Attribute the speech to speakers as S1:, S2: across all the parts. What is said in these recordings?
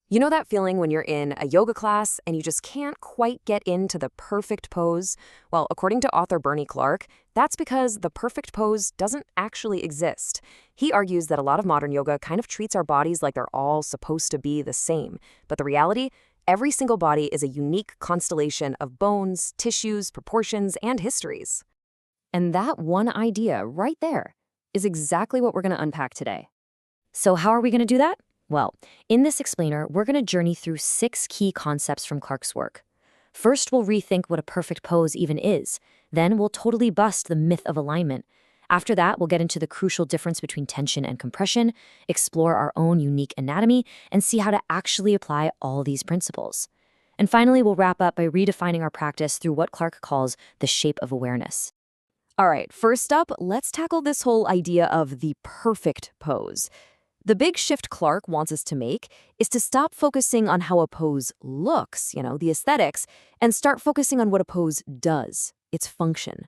S1: You know that feeling when you're in a yoga class and you just can't quite get into the perfect pose? Well, according to author Bernie Clark, that's because the perfect pose doesn't actually exist. He argues that a lot of modern yoga kind of treats our bodies like they're all supposed to be the same. But the reality? Every single body is a unique constellation of bones, tissues, proportions, and histories. And that one idea right there is exactly what we're going to unpack today. So how are we going to do that? Well, in this explainer, we're going to journey through 6 key concepts from Clark's work. First, we'll rethink what a perfect pose even is. Then we'll totally bust the myth of alignment. After that, we'll get into the crucial difference between tension and compression, explore our own unique anatomy, and see how to actually apply all these principles. And finally, we'll wrap up by redefining our practice through what Clark calls the shape of awareness. All right, first up, let's tackle this whole idea of the perfect pose. The big shift Clark wants us to make is to stop focusing on how a pose looks, the aesthetics, and start focusing on what a pose does, its function.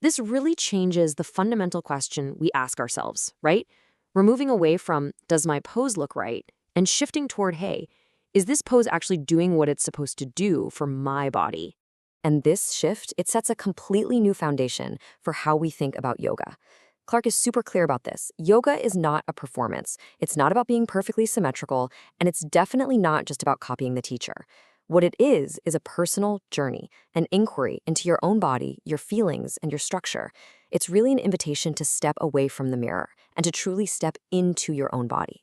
S1: This really changes the fundamental question we ask ourselves, right? We're moving away from, does my pose look right? And shifting toward, hey, is this pose actually doing what it's supposed to do for my body? And this shift, it sets a completely new foundation for how we think about yoga. Clark is super clear about this. Yoga is not a performance. It's not about being perfectly symmetrical, and it's definitely not just about copying the teacher. What it is a personal journey, an inquiry into your own body, your feelings, and your structure. It's really an invitation to step away from the mirror and to truly step into your own body.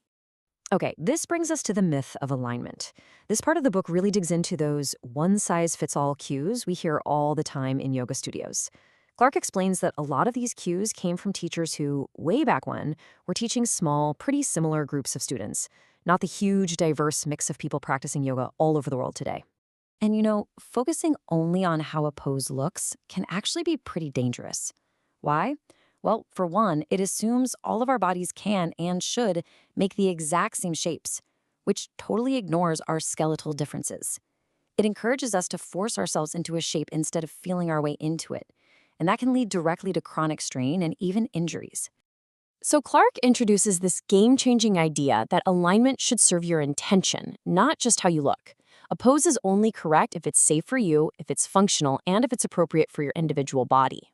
S1: Okay, this brings us to the myth of alignment. This part of the book really digs into those one-size-fits-all cues we hear all the time in yoga studios. Clark explains that a lot of these cues came from teachers who, way back when, were teaching small, pretty similar groups of students, not the huge, diverse mix of people practicing yoga all over the world today. And focusing only on how a pose looks can actually be pretty dangerous. Why? Well, for one, it assumes all of our bodies can and should make the exact same shapes, which totally ignores our skeletal differences. It encourages us to force ourselves into a shape instead of feeling our way into it. And that can lead directly to chronic strain and even injuries. So Clark introduces this game-changing idea that alignment should serve your intention, not just how you look. A pose is only correct if it's safe for you, if it's functional, and if it's appropriate for your individual body.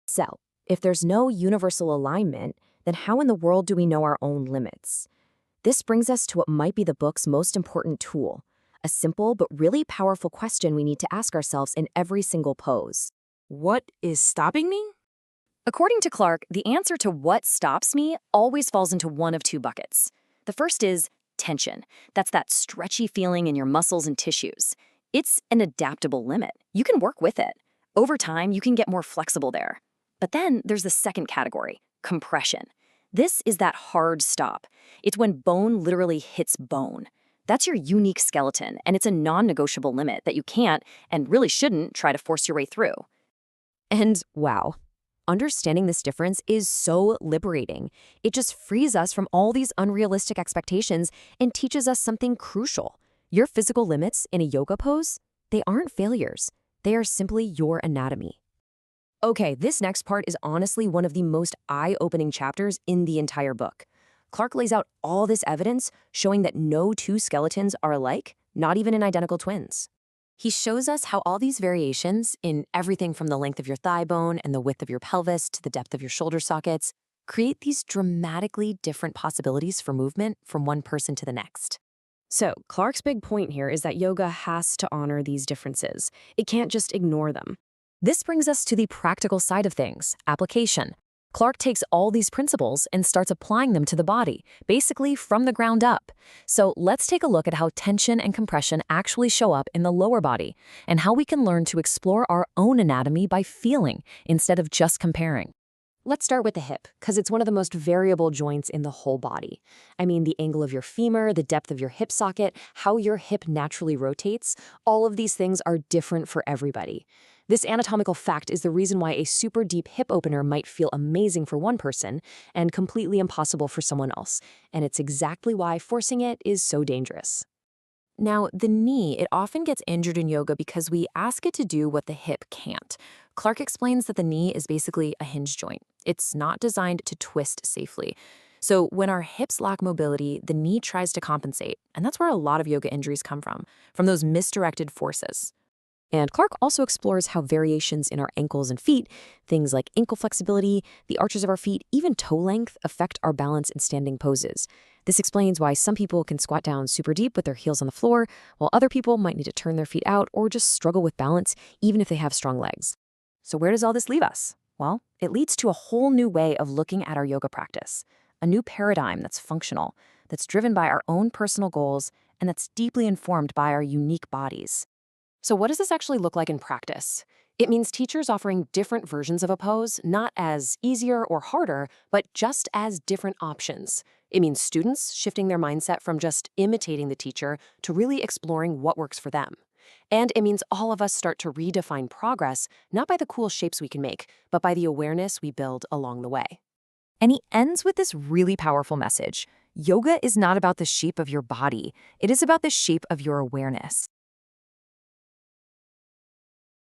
S1: So, if there's no universal alignment, then how in the world do we know our own limits? This brings us to what might be the book's most important tool, a simple but really powerful question we need to ask ourselves in every single pose.
S2: What is stopping me?
S1: According to Clark, the answer to what stops me always falls into one of 2 buckets. The first is tension. That's that stretchy feeling in your muscles and tissues. It's an adaptable limit. You can work with it. Over time, you can get more flexible there. But then there's the second category, compression. This is that hard stop. It's when bone literally hits bone. That's your unique skeleton, and it's a non-negotiable limit that you can't and really shouldn't try to force your way through. And wow, understanding this difference is so liberating. It just frees us from all these unrealistic expectations and teaches us something crucial. Your physical limits in a yoga pose, they aren't failures. They are simply your anatomy. Okay, this next part is honestly one of the most eye-opening chapters in the entire book. Clark lays out all this evidence showing that no 2 skeletons are alike, not even in identical twins. He shows us how all these variations, in everything from the length of your thigh bone and the width of your pelvis to the depth of your shoulder sockets, create these dramatically different possibilities for movement from one person to the next. So, Clark's big point here is that yoga has to honor these differences. It can't just ignore them. This brings us to the practical side of things, application. Clark takes all these principles and starts applying them to the body, basically from the ground up. So let's take a look at how tension and compression actually show up in the lower body, and how we can learn to explore our own anatomy by feeling instead of just comparing. Let's start with the hip, because it's one of the most variable joints in the whole body. I mean, the angle of your femur, the depth of your hip socket, how your hip naturally rotates, all of these things are different for everybody. This anatomical fact is the reason why a super deep hip opener might feel amazing for one person and completely impossible for someone else. And it's exactly why forcing it is so dangerous. Now, the knee, it often gets injured in yoga because we ask it to do what the hip can't. Clark explains that the knee is basically a hinge joint. It's not designed to twist safely.
S2: So when our hips lack mobility, the knee tries to compensate. And that's where a lot of yoga injuries come from those misdirected forces.
S1: And Clark also explores how variations in our ankles and feet, things like ankle flexibility, the arches of our feet, even toe length, affect our balance in standing poses. This explains why some people can squat down super deep with their heels on the floor, while other people might need to turn their feet out or just struggle with balance, even if they have strong legs.
S2: So where does all this leave us? Well, it leads to a whole new way of looking at our yoga practice, a new paradigm that's functional, that's driven by our own personal goals, and that's deeply informed by our unique bodies. So what does this actually look like in practice? It means teachers offering different versions of a pose, not as easier or harder, but just as different options. It means students shifting their mindset from just imitating the teacher to really exploring what works for them. And it means all of us start to redefine progress, not by the cool shapes we can make, but by the awareness we build along the way.
S1: And he ends with this really powerful message. Yoga is not about the shape of your body. It is about the shape of your awareness.